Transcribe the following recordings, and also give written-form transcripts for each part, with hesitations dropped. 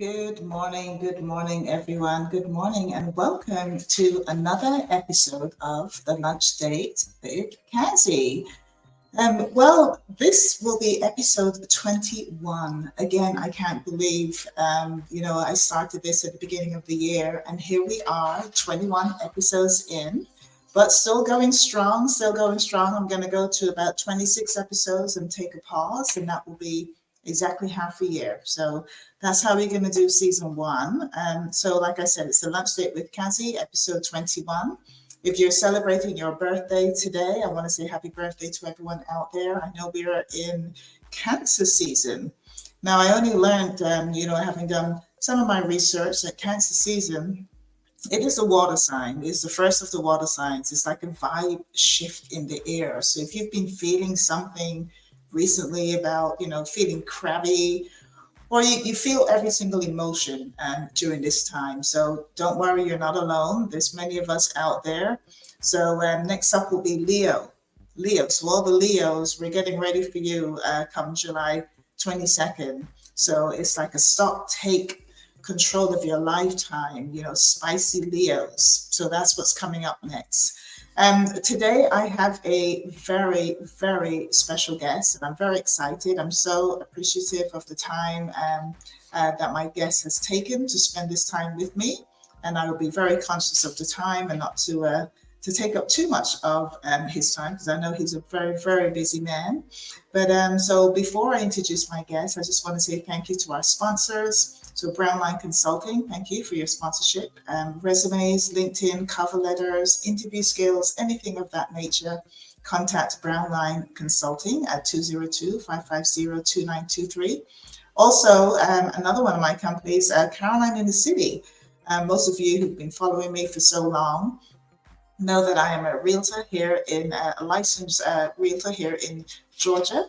Good morning, everyone. Good morning, and welcome to another episode of the Lunch Date with Cazzy. This will be episode 21. Again, I can't believe, I started this at the beginning of the year, and here we are, 21 episodes in, but still going strong, still going strong. I'm going to go to about 26 episodes and take a pause, and that will be exactly half a year. So that's how we're going to do season one. So, like I said, it's the Lunch Date with Cazzy, episode 21. If you're celebrating your birthday today, I want to say happy birthday to everyone out there. I know we are in Cancer season. Now, I only learned, having done some of my research, that Cancer season, it is a water sign. It's the first of the water signs. It's like a vibe shift in the air. So if you've been feeling something recently about, feeling crabby, or you feel every single emotion during this time. So don't worry, you're not alone. There's many of us out there. So next up will be Leo. Leo. So all the Leos, we're getting ready for you come July 22nd. So it's like a stock take control of your lifetime, spicy Leos. So that's what's coming up next. Today I have a very, very special guest, and I'm very excited. I'm so appreciative of the time that my guest has taken to spend this time with me, and I will be very conscious of the time and not to take up too much of his time, because I know he's a very, very busy man. But so before I introduce my guest, I just want to say thank you to our sponsors. So Brownline Consulting, thank you for your sponsorship. Resumes, LinkedIn, cover letters, interview skills, anything of that nature, contact Brownline Consulting at 202-550-2923. Also, another one of my companies, Caroline in the City. Most of you who've been following me for so long know that I am a realtor here a licensed realtor here in Georgia,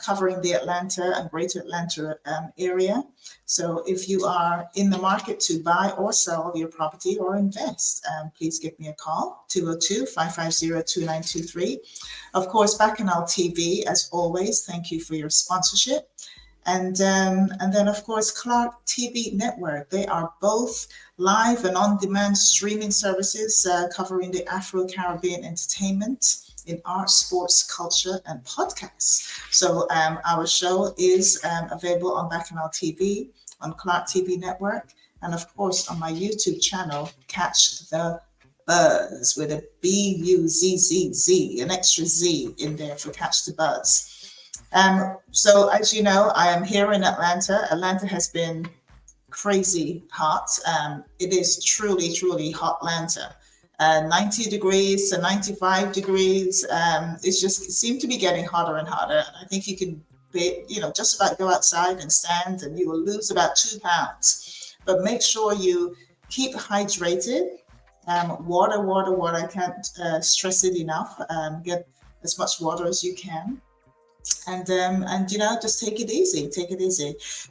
covering the Atlanta and Greater Atlanta area. So if you are in the market to buy or sell your property or invest, please give me a call, 202-550-2923. Of course, Bacchanal TV, as always, thank you for your sponsorship. And then, of course, Clark TV Network. They are both live and on-demand streaming services covering the Afro-Caribbean entertainment in art, sports, culture, and podcasts. So our show is available on Bacchanal TV, on Clark TV Network, and of course on my YouTube channel, Catch the Buzz, with a Buzzz, an extra Z in there for Catch the Buzz. So as you know, I am here in Atlanta. Atlanta has been crazy hot. It is truly, truly hot Atlanta. 90 degrees to 95 degrees. It seemed to be getting hotter and hotter. I think you can just about go outside and stand and you will lose about 2 pounds. But make sure you keep hydrated. Water. I can't stress it enough. Get as much water as you can. And just take it easy.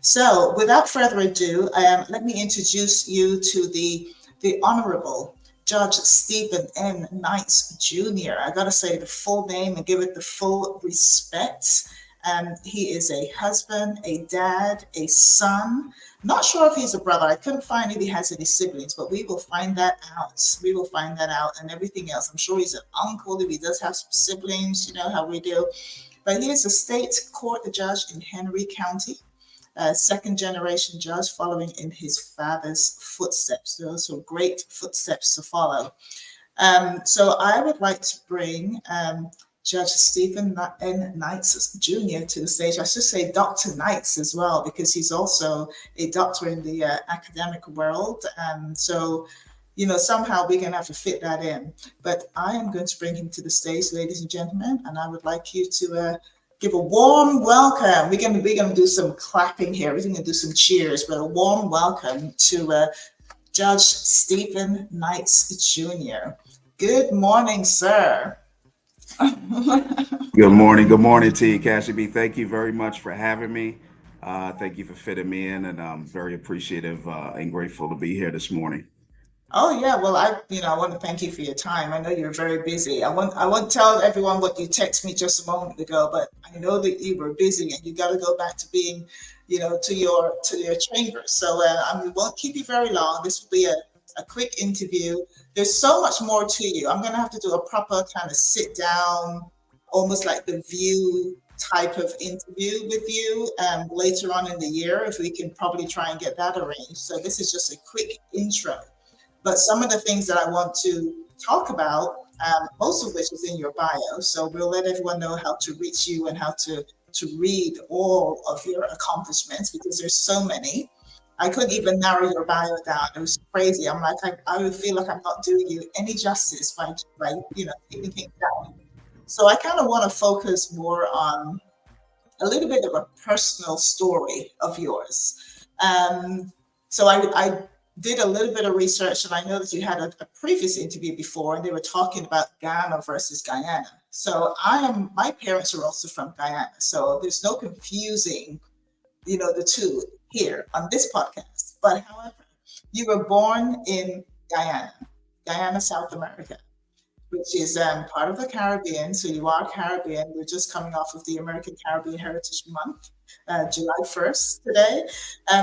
So without further ado, let me introduce you to the Honorable Judge Stephen N. Knights Jr. I gotta say the full name and give it the full respect. He is a husband, a dad, a son. Not sure if he's a brother. I couldn't find if he has any siblings, but we will find that out. And everything else. I'm sure he's an uncle if he does have some siblings. You know how we do. But he is a state court judge in Henry County, a second-generation judge following in his father's footsteps. Those are great footsteps to follow. So I would like to bring Judge Stephen N. Knights Jr. to the stage. I should say Dr. Knights as well, because he's also a doctor in the academic world. Somehow we're going to have to fit that in. But I am going to bring him to the stage, ladies and gentlemen, and I would like you to give a warm welcome. We're going to do some clapping here. We're going to do some cheers, but a warm welcome to Judge Stephen Knights Jr. Good morning, sir. Good morning. Good morning to you, Cassie B. Thank you very much for having me. Thank you for fitting me in, and I'm very appreciative and grateful to be here this morning. Oh yeah, well I want to thank you for your time. I know you're very busy. I won't tell everyone what you texted me just a moment ago, but I know that you were busy and you got to go back to being, to your chambers. So we won't keep you very long. This will be a quick interview. There's so much more to you. I'm gonna have to do a proper kind of sit down, almost like the View type of interview with you later on in the year, if we can probably try and get that arranged. So this is just a quick intro. But some of the things that I want to talk about, most of which is in your bio, so we'll let everyone know how to reach you and how to read all of your accomplishments because there's so many. I couldn't even narrow your bio down. It was crazy. I'm like, I would feel like I'm not doing you any justice by taking things down. So I kind of want to focus more on a little bit of a personal story of yours. Um, so I did a little bit of research, and I know that you had a previous interview before, and they were talking about Ghana versus Guyana. So my parents are also from Guyana, so there's no confusing, the two here on this podcast. But however, you were born in Guyana, Guyana, South America, which is part of the Caribbean. So you are Caribbean. We're just coming off of the American Caribbean Heritage Month, July 1st today.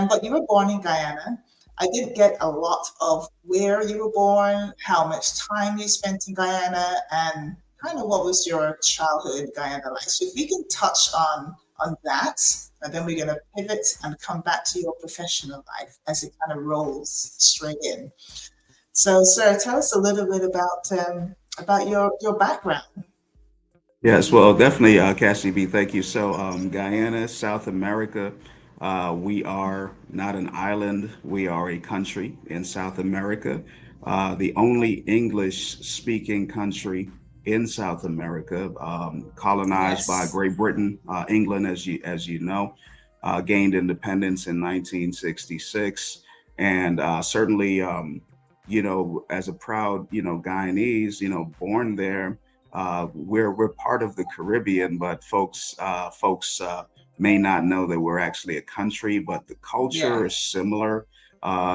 But you were born in Guyana. I didn't get a lot of where you were born, how much time you spent in Guyana, and kind of what was your childhood in Guyana like. So if we can touch on that, and then we're going to pivot and come back to your professional life as it kind of rolls straight in. So, sir, tell us a little bit about your background. Yes, well, definitely, Cassie B. Thank you. So, Guyana, South America, we are not an island. We are a country in South America, the only English-speaking country in South America, colonized by Yes. Great Britain. England, as you know, gained independence in 1966, and certainly, as a proud, Guyanese, born there, we're part of the Caribbean, but folks may not know that we're actually a country, but the Yeah. culture is similar.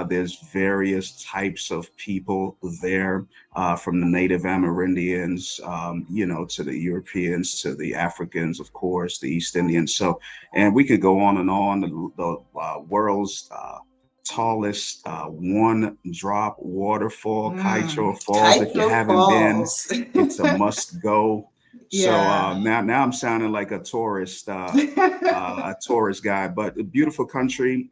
There's various types of people there, from the Native Amerindians, to the Europeans, to the Africans, of course, the East Indians. So, and we could go on and on. The world's tallest one drop waterfall, Kaicho Falls. If you Tycho haven't been, Falls. it's a must go. So Yeah. now I'm sounding like a tourist guy, but a beautiful country,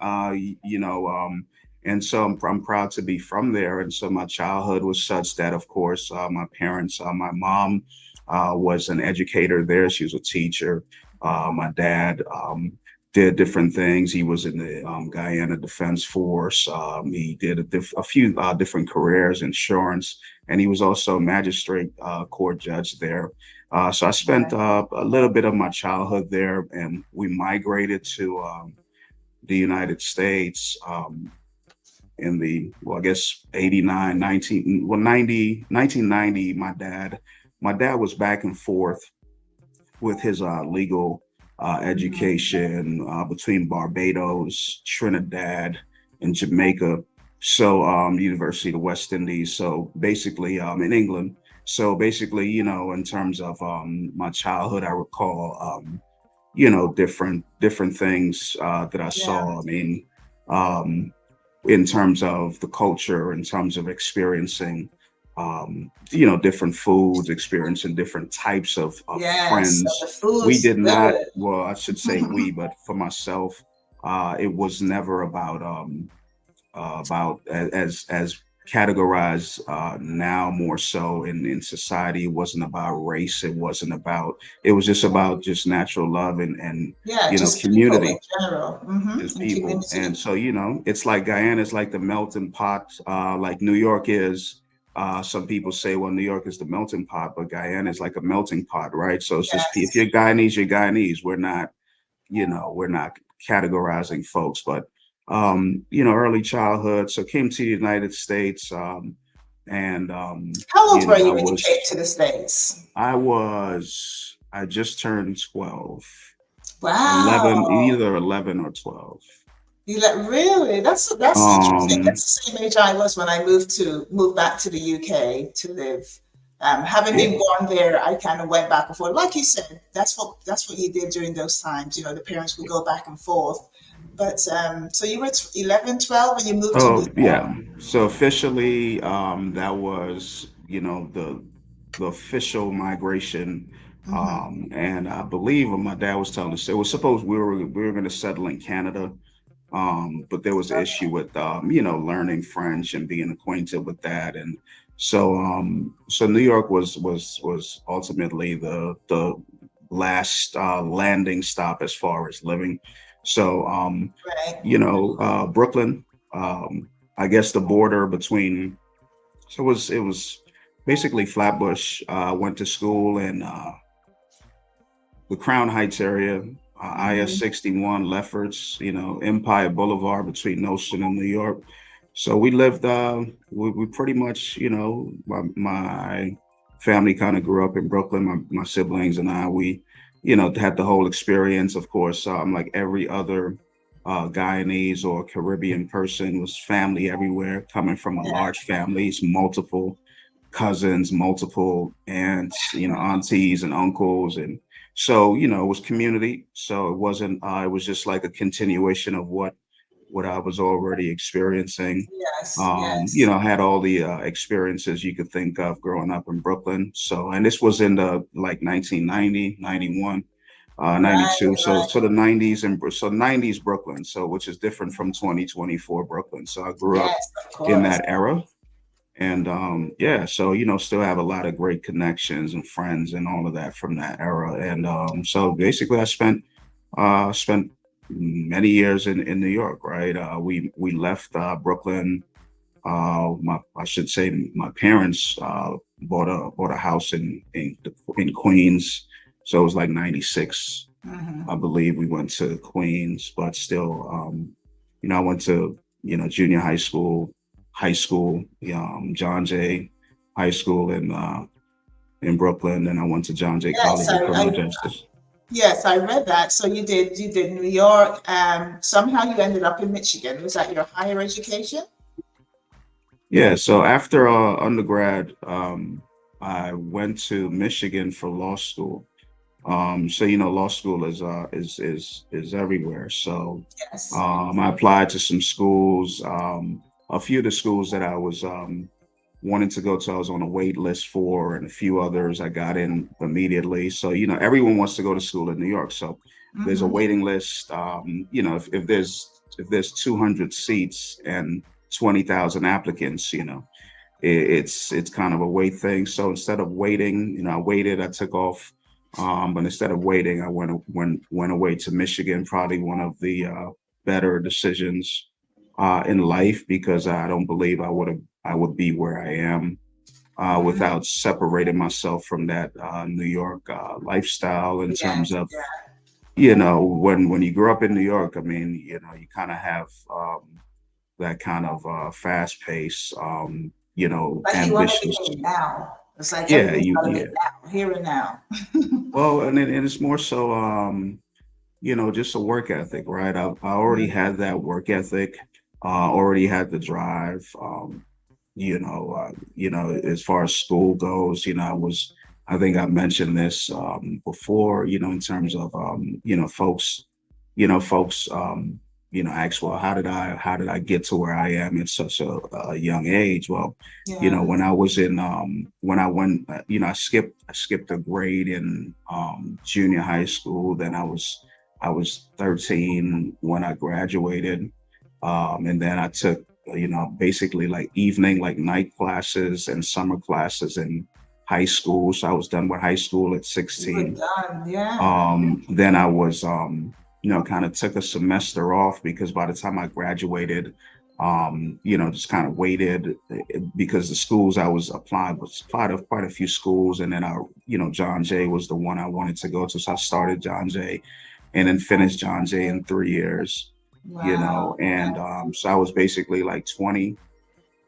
and so I'm proud to be from there. And so my childhood was such that, of course, my parents, my mom was an educator there. She was a teacher. My dad did different things. He was in the Guyana Defense Force. He did a few different careers, insurance, and he was also a magistrate court judge there. So I spent Okay. a little bit of my childhood there, and we migrated to the United States in the, well, I guess 89, 19, well, 90, 1990. My dad was back and forth with his legal Mhm. education between Barbados, Trinidad, and Jamaica. So, University of the West Indies. So basically, in England. So basically, in terms of my childhood, I recall, different things that I Yeah. saw. I mean, um, in terms of the culture, in terms of experiencing, different foods, experiencing different types of Yes. So the friends. We food's did not, good. well, I should say we, but for myself, it was never about as categorized now more so in society. It wasn't about race. It was just Yeah. about just natural love and Yeah. Just people in community, general. just And people. community. And so, it's like Guyana is like the melting pot, like New York is. Some people say, well, New York is the melting pot, but Guyana is like a melting pot, right? So it's just, if Yes. you're Guyanese, you're Guyanese. We're not categorizing folks, but early childhood. So came to the United States, and How old were I you when you was, came to the States? I just turned 12, 11, Wow. either 11 or 12. Really? That's interesting. Um, That's the same age I was when I moved back to the UK to live. Having yeah. been born there, I kind of went back and forth. Like you said, that's what you did during those times. You know, the parents would go back and forth. But so you were 11, 12 when you moved to New Oh, York. yeah. So officially, that was, the official migration. Hmm. And I believe what my dad was telling us, it was supposed we were going to settle in Canada. But there was an issue with, learning French and being acquainted with that. And so New York was ultimately the last landing stop as far as living. So, Right. Brooklyn, um, I guess the border between, so it was basically Flatbush. Went to school in the Crown Heights area, IS Hmm. 61, Lefferts, Empire Boulevard between Nostrand and New York. So we lived, we pretty much, my family kind of grew up in Brooklyn. My siblings and I, we, had the whole experience. Of course, like every other Guyanese or Caribbean person, was family everywhere, coming from a Yeah. large families, multiple cousins, multiple aunts, aunties and uncles. And so, it was community. So it wasn't, it was just like a continuation of what I was already experiencing. Yes. Yes. I had all the experiences you could think of growing up in Brooklyn. So, and this was in the like 1990, 91, Right. 92. So, Right. so the 90s and so 90s Brooklyn. So, which is different from 2024 Brooklyn. So I grew up Yes. Of in course. that era. And yeah, so still have a lot of great connections and friends and all of that from that era. And so basically, I spent many years in New York. Right, we left Brooklyn. I should say my parents bought a house in Queens, so it was like '96. Hmm. I believe we went to Queens, but still, I went to, junior high school, John Jay High School in Brooklyn. Then I went to John Jay Yes. College of Criminal Justice. Yes, I read that. So you did New York. Somehow you ended up in Michigan. Was that your higher education? Yeah, so after undergrad, I went to Michigan for law school. So law school is everywhere. So Yes. I applied to some schools. A few of the schools that I was wanting to go to, I was on a wait list for, and a few others I got in immediately. So everyone wants to go to school in New York. So there's a Hmm. waiting list. If there's 200 seats and 20,000 applicants, it's kind of a wait thing. So instead of waiting, I waited, I took off. But instead of waiting, I went away to Michigan, probably one of the better decisions in life, because I don't believe I would be where I am Hmm. without separating myself from that New York lifestyle, in terms Yes. of, Yeah. when you grow up in New York. I mean, you kind of have that kind of fast pace, Like you want ambitious. everything now. It's like Yeah, everything's got to be yeah. now, here and now. Well, and it's more so, just a work ethic, right? I already Mhm. had that work ethic, already had the drive. As far as school goes, I think I mentioned this before, in terms of, folks, ask, well, how did I get to where I am at such a young age? Well, Yeah. when I went, I skipped a grade in junior high school. Then I was 13 when I graduated. And then I took, basically like evening, like night classes and summer classes in high school. So I was done with high school at You were 16. done. Yeah. Then I was, kind of took a semester off, because by the time I graduated, just kind of waited, because the schools I was applying was quite a few schools. And then John Jay was the one I wanted to go to. So I started John Jay and then finished John Jay in 3 years, Wow. and so I was basically like 20,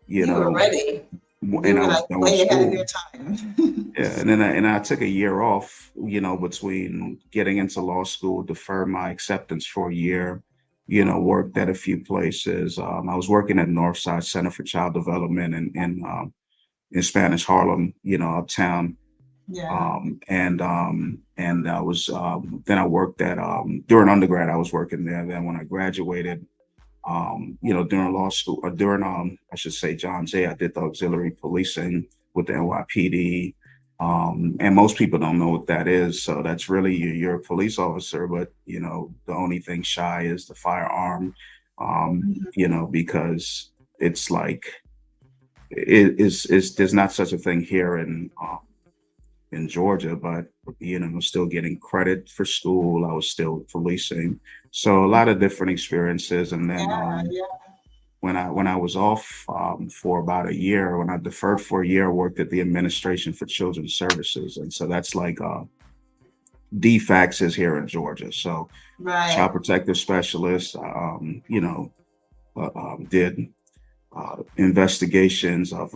you You were know, ready. You and I were was like done with way ahead of school. your time. Yeah, and I took a year off, between getting into law school, defer my acceptance for a year, worked at a few places. I was working at Northside Center for Child Development in Spanish Harlem, uptown. Yeah. And I was then I worked at during undergrad I was working there. Then when I graduated, during law school or during I should say John Jay, I did the auxiliary policing with the NYPD. And most people don't know what that is. So that's really you're a police officer, but the only thing shy is the firearm. Because it's like it's there's not such a thing here in Georgia, but still getting credit for school. I was still policing, so a lot of different experiences. And then Yeah. when I was off for about a year, when I deferred for a year, I worked at the Administration for Children's Services, and so that's like DFACS is here in Georgia. So child Right. protective specialist, did investigations of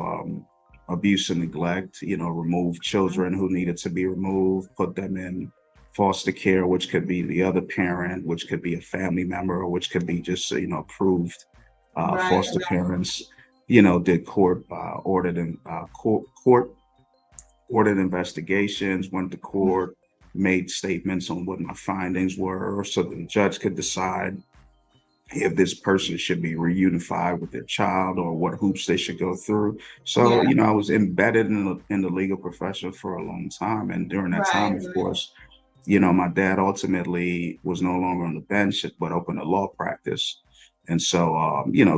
abuse and neglect, remove children who needed to be removed, put them in foster care, which could be the other parent, which could be a family member, or which could be just, approved Right. foster parents, did court ordered investigations, went to court, made statements on what my findings were so the judge could decide if this person should be reunified with their child or what hoops they should go through. Yeah. So, I was embedded in the legal profession for a long time. And during that time, Right. of course, my dad ultimately was no longer on the bench, but opened a law practice. And so,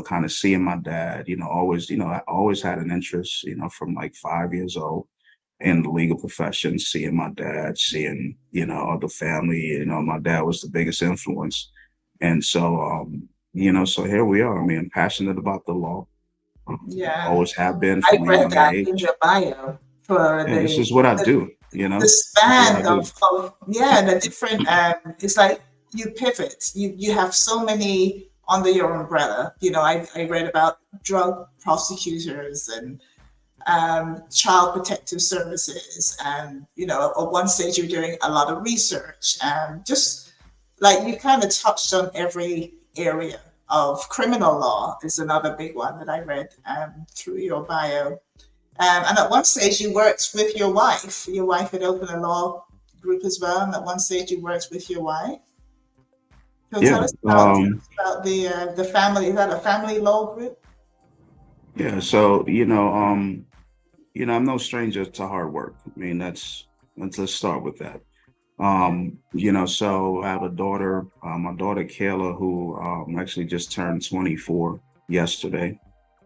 kind of seeing my dad, always, I always had an interest, from like 5 years old in the legal profession, seeing my dad, seeing, the family, my dad was the biggest influence. And so, so here we are. I mean, I'm passionate about the law. Yeah. Always have been I from a read young that in age. your bio for Yeah, this is what I do. the This is what span I do. of yeah, the different it's like you pivot. You have so many under your umbrella. I read about drug prosecutors and child protective services, and at one stage you're doing a lot of research, and just like you kind of touched on every area of criminal law is another big one that I read through your bio. And at one stage, you worked with your wife. Your wife had opened a law group as well, and at one stage, you worked with your wife. So Yeah. tell us about the family. Is that a family law group? Yeah. So, I'm no stranger to hard work. I mean, let's start with that. So I have a daughter, my daughter Kayla, who actually just turned 24 yesterday.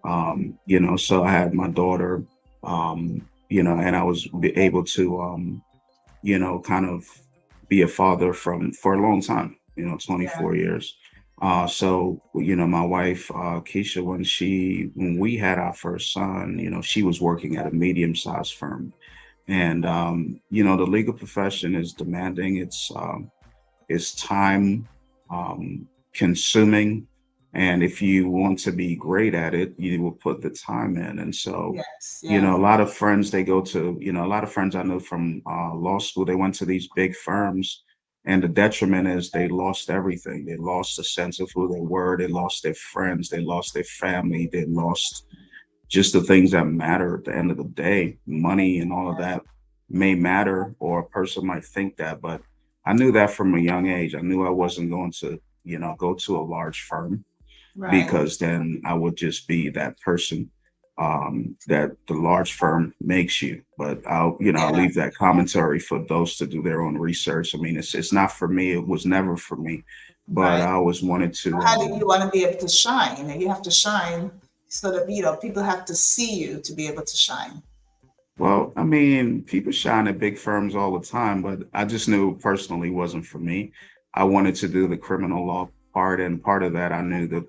So I had my daughter, and I was able to, kind of be a father for a long time, Yeah, 24 years. So, my wife, Keisha, when we had our first son, she was working at a medium-sized firm. And, the legal profession is demanding. It's time consuming. And if you want to be great at it, you will put the time in. And so, yes, yeah, a lot of friends, they go to, a lot of friends I know from law school, they went to these big firms. And the detriment is they lost everything. They lost the sense of who they were. They lost their friends. They lost their family. They lost just the things that matter at the end of the day. Money and all of that may matter, or a person might think that, but I knew that from a young age. I knew I wasn't going to, go to a large firm, right, because then I would just be that person that the large firm makes you. But I'll yeah, leave that commentary for those to do their own research. I mean, it's not for me. It was never for me. But right. I always wanted to. How do you want to be able to shine? And you have to shine so that people have to see you to be able to shine. Well, I mean, people shine at big firms all the time, but I just knew personally wasn't for me. I wanted to do the criminal law part, and part of that I knew that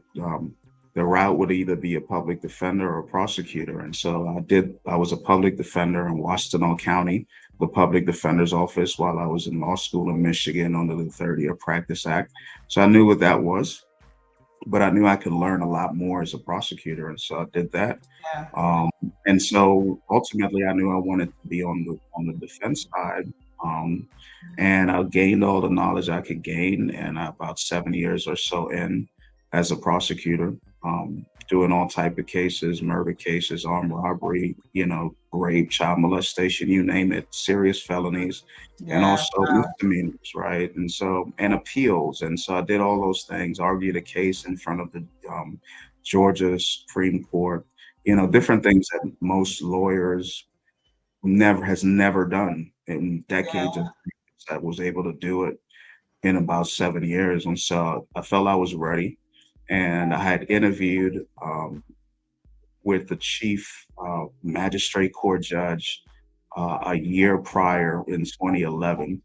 the route would either be a public defender or a prosecutor. And so I was a public defender in Washtenaw County, the public defender's office, while I was in law school in Michigan under the Third Year Practice Act. So I knew what that was, but I knew I could learn a lot more as a prosecutor, and so I did that. Yeah, Um, and so ultimately, I knew I wanted to be on the defense side, um, and I gained all the knowledge I could gain, and about 7 years or so in. as a prosecutor, doing all type of cases, murder cases, armed robbery, rape, child molestation, you name it, serious felonies, and Yeah. also misdemeanors, right? And so, and appeals. And so I did all those things, argued a case in front of the Georgia Supreme Court, Mhm. different things that most lawyers never done in decades of Yeah. experience. I was able to do it in about 7 years. And so I felt I was ready. And I had interviewed with the chief magistrate court judge a year prior in 2011.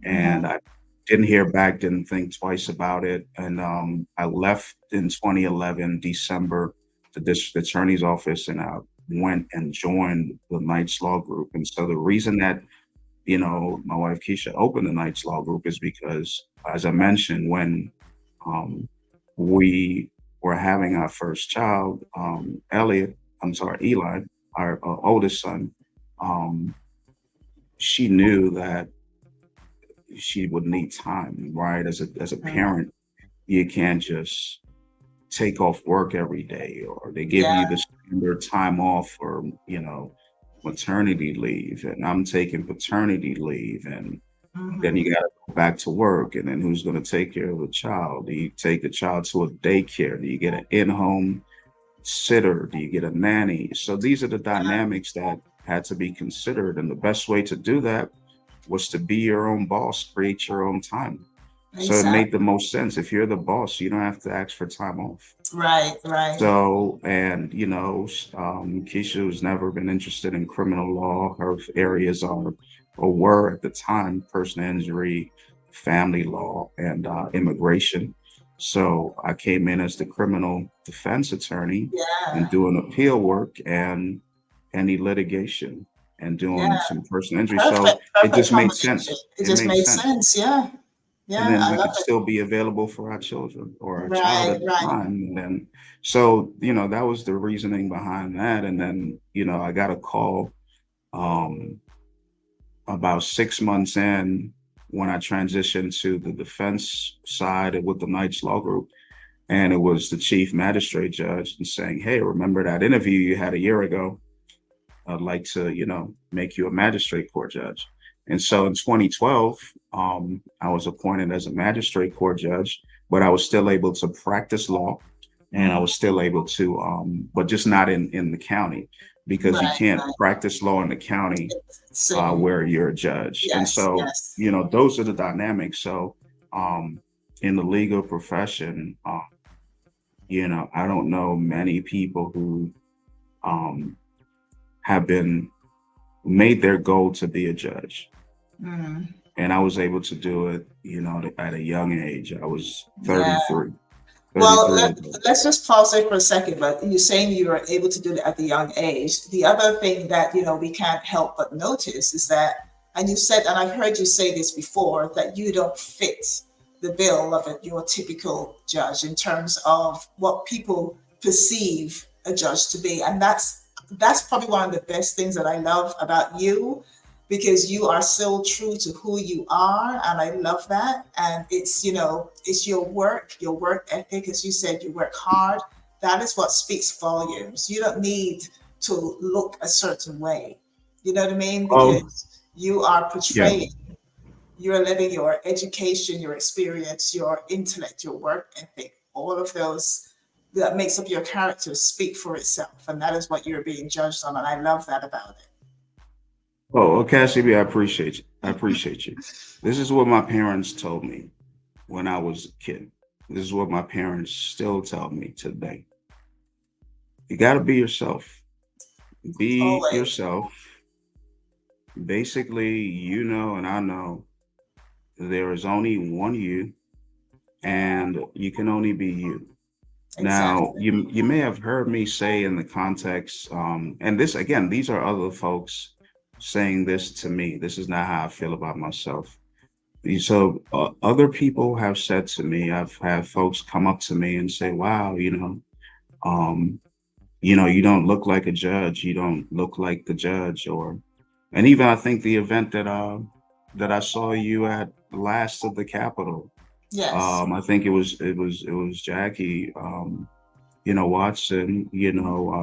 Hmm. And I didn't hear back, didn't think twice about it. And I left in 2011, December, the district attorney's office, and I went and joined the Knights Law Group. And so the reason that my wife Keisha opened the Knights Law Group is because, as I mentioned, when um, we were having our first child, Eli, our oldest son, um, she knew that she would need time, right? As a parent, you can't just take off work every day, or they give Yeah. you the standard time off for maternity leave, and I'm taking paternity leave, and then Hmm. you gotta go back to work, and then who's gonna take care of the child? Do you take the child to a daycare? Do you get an in-home sitter? Do you get a nanny? So these are the dynamics that had to be considered, and the best way to do that was to be your own boss, create your own time. So it made the Exactly. most sense. If you're the boss, you don't have to ask for time off. Right. Right. So, and Keisha has never been interested in criminal law. Her areas are, or were at the time, personal injury, family law, and immigration. So I came in as the criminal defense attorney and Yeah. doing appeal work and any litigation and doing Yeah. some personal injury. So Perfect. it Perfect just made combination. sense. It It just made made sense. sense. Yeah. And Yeah. then I we love could it. still be available for our children or our child Right. at the Right. time. And then, so, that was the reasoning behind that. And then, I got a call um, about 6 months in when I transitioned to the defense side with the Knights Law Group. And it was the chief magistrate judge and saying, "Hey, remember that interview you had a year ago? I'd like to, make you a magistrate court judge." And so in 2012, I was appointed as a magistrate court judge, but I was still able to practice law, and I Mhm. was still able to, but just not in the county, because you Right. can't Right. practice law in the county Same. where you're a judge. And Yes. so, Yes. those are the dynamics. So, um, in the legal profession, I don't know many people who um, have been made their goal to be a judge. Mm. And I was able to do it, at a young age. I was Yeah. 33, Well, 33 years old. let's just pause there for a second. But you're saying you were able to do it at the young age. The other thing that we can't help but notice is that, and you said, and I've heard you say this before, that you don't fit the bill of your typical judge in terms of what people perceive a judge to be, and that's probably one of the best things that I love about you, because you are so true to who you are, and I love that. And it's your work ethic. As you said, you work hard. That is what speaks volumes. You don't need to look a certain way, you know what I mean, Oh, because you are yeah. portraying, you're letting your education, your experience, your intellect, your work ethic, all of those that makes up your character speak for itself, and that is what you're being judged on, and I love that about Oh, okay, CB, I appreciate you. I appreciate you. This is what my parents told me when I was a kid. This is what my parents still tell me today. You got to be yourself. it. Be Always. yourself. Basically, and I know there is only one you, and you can only be you. Now, Exactly. you may have heard me say in the context, and this again, these are other folks saying this to me. This is not how I feel about myself. So other people have said to me, I've had folks come up to me and say, "Wow, um, you don't look like a judge. You don't look like the judge." And even I think the event that I saw you at last of the Capitol. Yes. I think it was Jackie, Watson,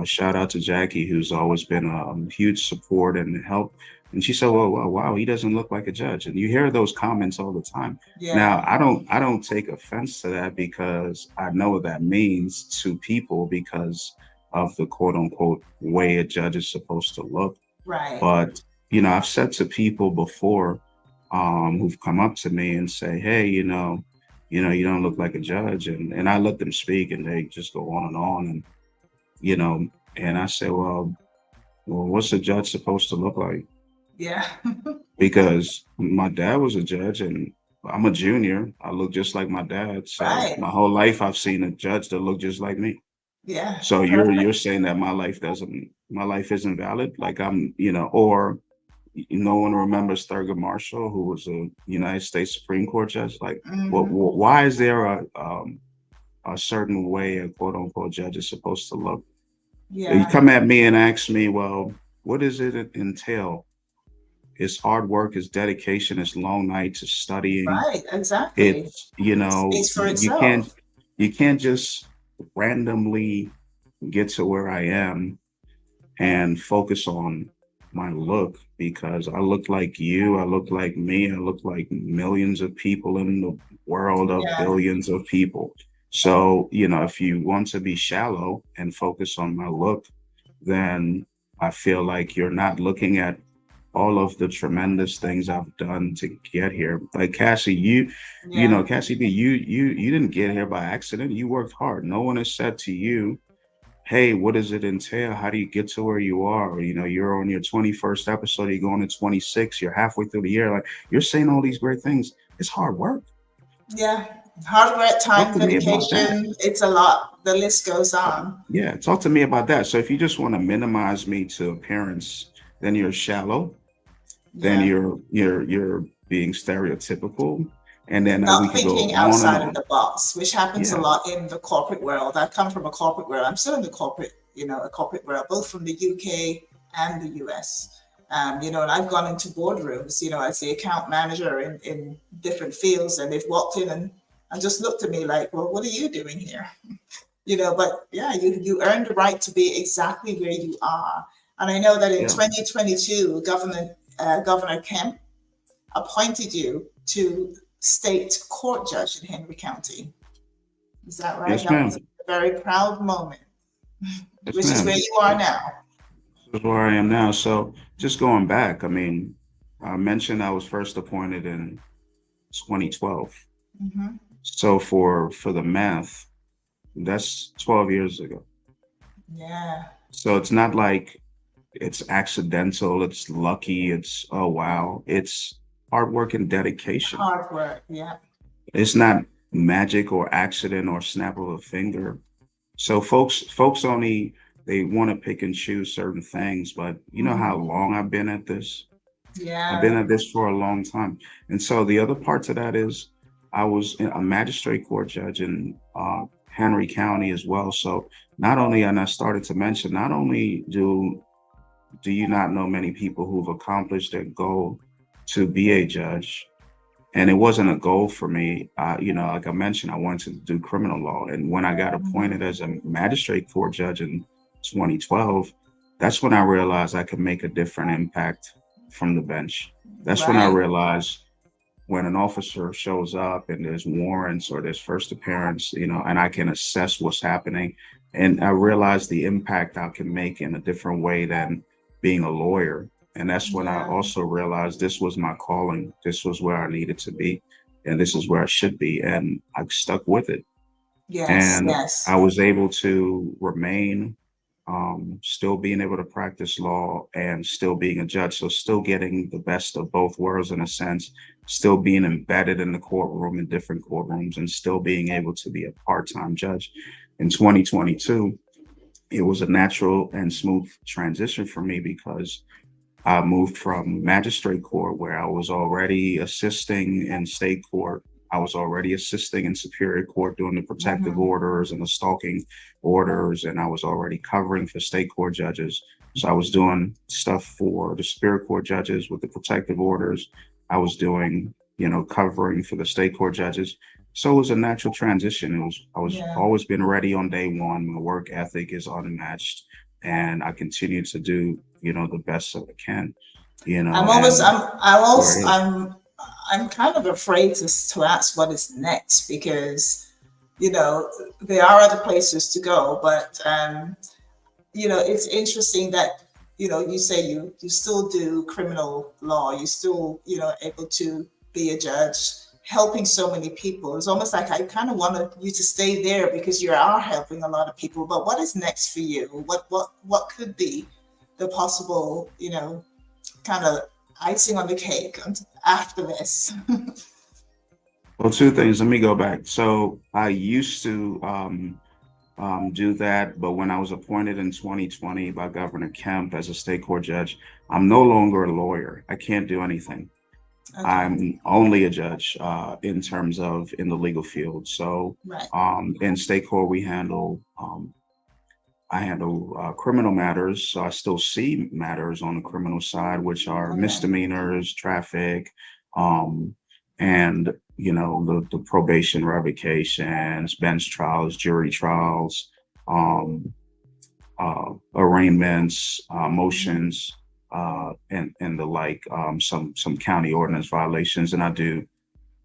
shout out to Jackie, who's always been a huge support and help. And she said, well, wow, he doesn't look like a judge. And you hear those comments all the time. Yeah. Now, I don't take offense to that because I know what that means to people because of the quote unquote way a judge is supposed to look. Right. But, I've said to people before, who've come up to me and say, hey, you don't look like a judge. And I let them speak and they just go on and on. You know, and I say, well, what's a judge supposed to look like? Yeah. Because my dad was a judge and I'm a junior. I look just like my dad. So Right. my whole life I've seen a judge that looked just like me. Yeah. So you're Perfect. saying that my life isn't valid? Like or no one remembers Thurgood Marshall, who was a United States Supreme Court judge. Like, Hmm. why is there a certain way a quote unquote judge is supposed to look? You Yeah. come at me and ask me, well, what does it entail? It's hard work, it's dedication, it's long nights, it's studying. Right. Exactly. It's Speaks for you can't itself. just randomly get to where I am and focus on my look because I look like you, I look like me, I look like millions of people in the world of Yeah. billions of people. So, if you want to be shallow and focus on my look, then I feel like you're not looking at all of the tremendous things I've done to get here. Like Cassie, Yeah. Cassie B, you didn't get here by accident. You worked hard. No one has said to you, hey, what does it entail? How do you get to where you are? You're on your 21st episode, you're going to 26, you're halfway through the year. Like you're saying all these great things. It's hard work. Yeah. Hard work, Talk time, to me about that. dedication. It's a lot. The list goes on. Yeah, talk to me about that. So if you just want to minimize me to appearance, then you're shallow, then Yeah. you're being stereotypical, and then we Not could go thinking on and outside of on. the box, which happens a Yeah, lot in the corporate world. I come from a corporate world. I'm still in the corporate, a corporate world, both from the UK and the US. And I've gone into boardrooms, as the account manager in different fields, and they've walked in and just looked at me like, well, what are you doing here? But yeah, you earned the right to be exactly where you are. And I know that in yeah. 2022, Governor Kemp appointed you to state court judge in Henry County. Is that right? Yes, That was ma'am. a very proud moment, Yes, which is where ma'am. you are now. This is where I am now. So just going back, I mean, I mentioned I was first appointed in 2012. Hmm. So for the math, that's 12 years ago. Yeah, So it's not like it's accidental, it's lucky, it's oh wow. It's hard work and dedication. hard work. Yeah. It's not magic or accident or snap of a finger. So folks only they want to pick and choose certain things, but you know how Hmm. long I've been at this? I've been Yeah. at this for a long time. And so the other part to that is I was a magistrate court judge in Henry County as well. So not only, and I started to mention, not only do you not know many people who've accomplished their goal to be a judge, and it wasn't a goal for me. Like I mentioned, I wanted to do criminal law, and when I got Hmm. appointed as a magistrate court judge in 2012, that's when I realized I could make a different impact from the bench. That's when I Right. realized when an officer shows up and there's warrants or there's first appearance, and I can assess what's happening. And I realized the impact I can make in a different way than being a lawyer. And that's when I Yeah. also realized this was my calling. This was where I needed to be. And this is where I should be. And I stuck with it. Yes. And I Yes. was able to remain still being able to practice law and still being a judge. So still getting the best of both worlds in a sense, still being embedded in the courtroom in different courtrooms and still being able to be a part-time judge. In 2022, it was a natural and smooth transition for me because I moved from magistrate court, where I was already assisting in state court. I was already assisting in superior court doing the protective Hmm. orders and the stalking orders, and I was already covering for state court judges. So I was doing stuff for the superior court judges with the protective orders. I was doing, covering for the state court judges. So it was a natural transition. I was Yeah. always been ready on day one. My work ethic is unmatched, and I continue to do, the best that I can, I'm almost, and I'm go also, ahead. I'm kind of afraid to ask what is next because, you know, there are other places to go, but, it's interesting that, you say you still do criminal law, you still, able to be a judge, helping so many people. It's almost like I kind of wanted you to stay there because you are helping a lot of people. But what is next for you? What could be the possible, kind of icing on the cake after this? Well, two things. Let me go back. So I used to do that, but when I was appointed in 2020 by Governor Kemp as a state court judge, I'm no longer a lawyer. I can't do anything. Okay, I'm only a judge in terms of in the legal field. So right. in state court, I handle criminal matters. So I still see matters on the criminal side, which are Okay, misdemeanors, traffic, um, and the probation revocations, bench trials, jury trials, um, arraignments, motions, and the like. Some county ordinance violations, and I do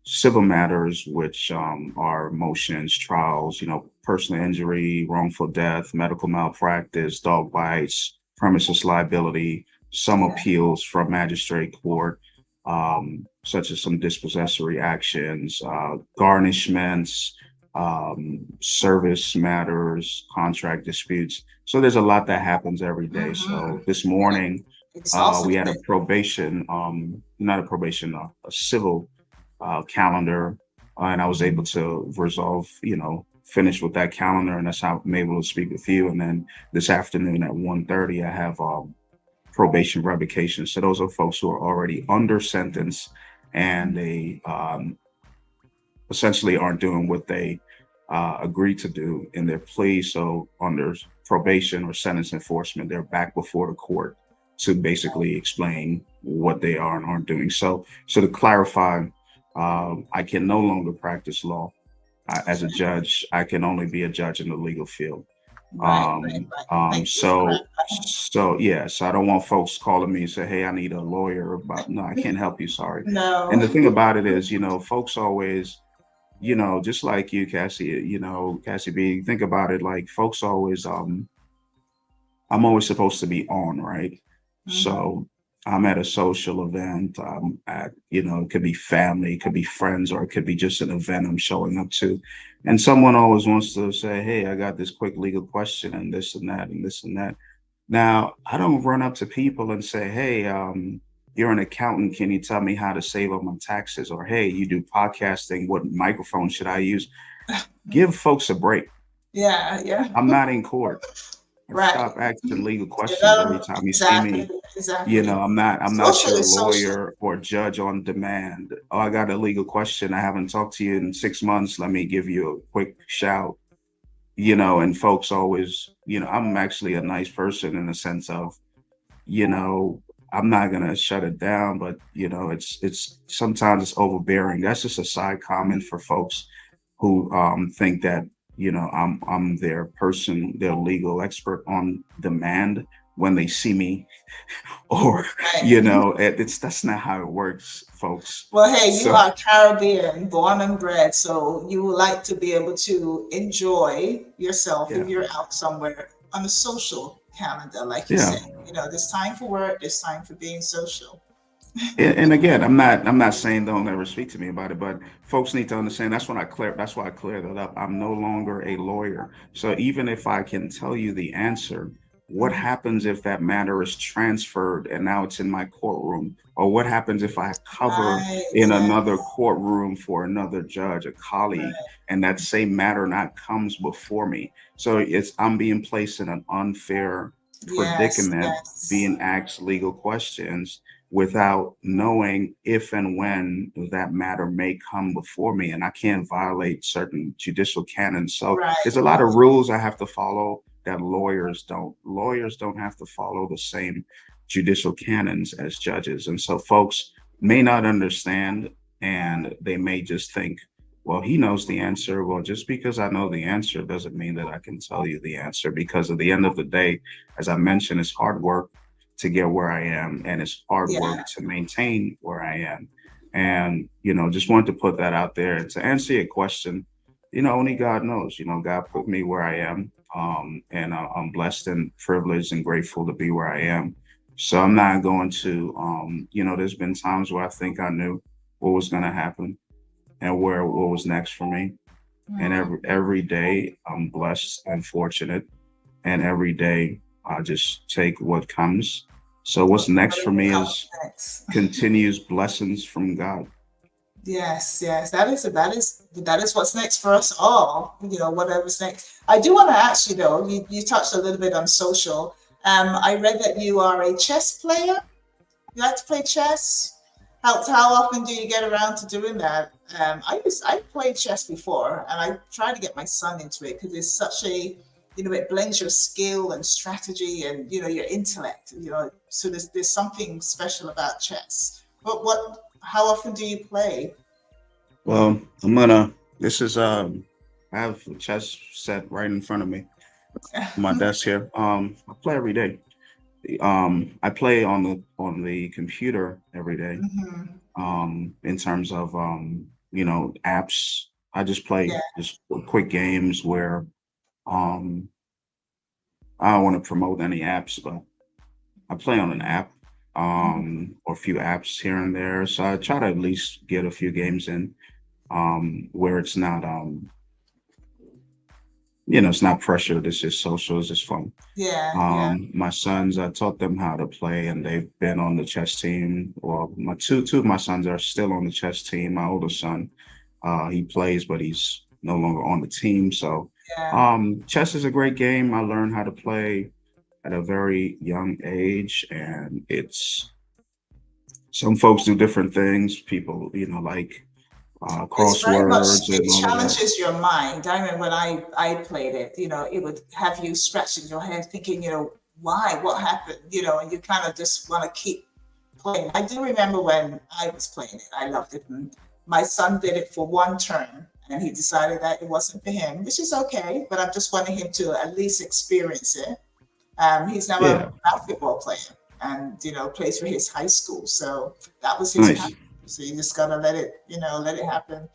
civil matters, which are motions, trials, personal injury, wrongful death, medical malpractice, dog bites, premises liability, some yeah. appeals from magistrate court, such as some dispossessory actions, garnishments, service matters, contract disputes. So there's a lot that happens every day. Mm-hmm. So this Yeah, morning, we exhaustive had a day. probation, not a probation, a civil calendar, and I was able to resolve, finish with that calendar, and that's how I'm able to speak with you. And then this afternoon at 1:30, I have probation revocation. So those are folks who are already under sentence, and they essentially aren't doing what they agreed to do in their plea. So under probation or sentence enforcement, they're back before the court to basically explain what they are and aren't doing. So to clarify, I can no longer practice law as a judge. I can only be a judge in the legal field. Right, right, right. Thank you for clarifying. So yeah, so I don't want folks calling me and say, "Hey, I need a lawyer." About no, I can't help you. Sorry. And No. the thing about it is, folks always, just like you, Cassie, Cassie B, think about it, like folks always, I'm always supposed to be on, right? Mm-hmm. So I'm at a social event, it could be family, it could be friends, or it could be just an event I'm showing up to. And someone always wants to say, "Hey, I got this quick legal question and this and that and this and that." Now, I don't run up to people and say, "Hey, you're an accountant. Can you tell me how to save on my taxes?" Or, "Hey, you do podcasting. What microphone should I use?" Give folks a break. Yeah, yeah. I'm not in court. Right. Stop asking legal You questions every know, time you see exactly, me. exactly. I'm not Social your is social. lawyer or judge on demand. Oh, I got a legal question. I haven't talked to you in 6 months. Let me give you a quick shout. And folks always, I'm actually a nice person in the sense of, you know, I'm not gonna shut it down, but it's sometimes it's overbearing. That's just a side comment for folks who think that I'm their person, their legal expert on demand when they see me, or Right. it's that's not how it works, folks. Well, hey, you So are Caribbean, born and bred, so you would like to be able to enjoy yourself if yeah, you're out somewhere on a social calendar, like you yeah. said. There's time for work, there's time for being social. And again, I'm not saying don't ever speak to me about it, but folks need to understand that's why I clear that up. I'm no longer a lawyer. So even if I can tell you the answer, what Mhm. happens if that matter is transferred and now it's in my courtroom? Or what happens if I cover Right, in yeah, another courtroom for another judge, a colleague, right. and that same matter not comes before me? So I'm being placed in an unfair Yes, predicament, yes. being asked legal questions without knowing if and when that matter may come before me, and I can't violate certain judicial canons. So Right, there's a lot of rules I have to follow that lawyers don't. Lawyers don't have to follow the same judicial canons as judges. And so folks may not understand, and they may just think Well, he knows the answer. Well, just because I know the answer doesn't mean that I can tell you the answer, because at the end of the day, as I mentioned, it's hard work to get where I am, and it's hard work Yeah. to maintain where I am. And, just wanted to put that out there. And to answer your question, only God knows. God put me where I am. And I'm blessed and privileged and grateful to be where I am. So I'm not going to, there's been times where I think I knew what was going to happen and where what was next for me. And Mm. every day I'm blessed and fortunate, and every day I just take what comes. So what's next for Whatever me comes is next. continuous blessings from God. Yes, yes, that is what's next for us all. Whatever's next. I do want to ask you though. You touched a little bit on social. I read that you are a chess player. You like to play chess? How often do you get around to doing that? I played chess before, and I try to get my son into it because it's such a, it blends your skill and strategy and your intellect. So there's something special about chess. But how often do you play? Well, I'm gonna. This is I have a chess set right in front of me on my desk here. I play every day. I play on the computer every day. Hmm. In terms of apps, I just play Yeah. just quick games where um I don't want to promote any apps, but I play on an app, or a few apps here and there. So I try to at least get a few games in, where it's not it's not pressured. It's just social. It's just fun. Yeah. Yeah. My sons, I taught them how to play, and they've been on the chess team. Well, my two of my sons are still on the chess team. My older son, he plays, but he's no longer on the team. So, Yeah. chess is a great game. I learned how to play at a very young age, and it's some folks do different things. People, like It's very much, crosswords it and all of that. challenges your mind. I remember when I played it, it would have you scratching your head thinking, why, what happened, and you kind of just want to keep playing. I do remember when I was playing it, I loved it. And my son did it for one turn and he decided that it wasn't for him, which is okay, but I just wanted him to at least experience it. He's now a Yeah, basketball player and, plays for his high school. So that was his passion. nice. So you just gotta let it happen.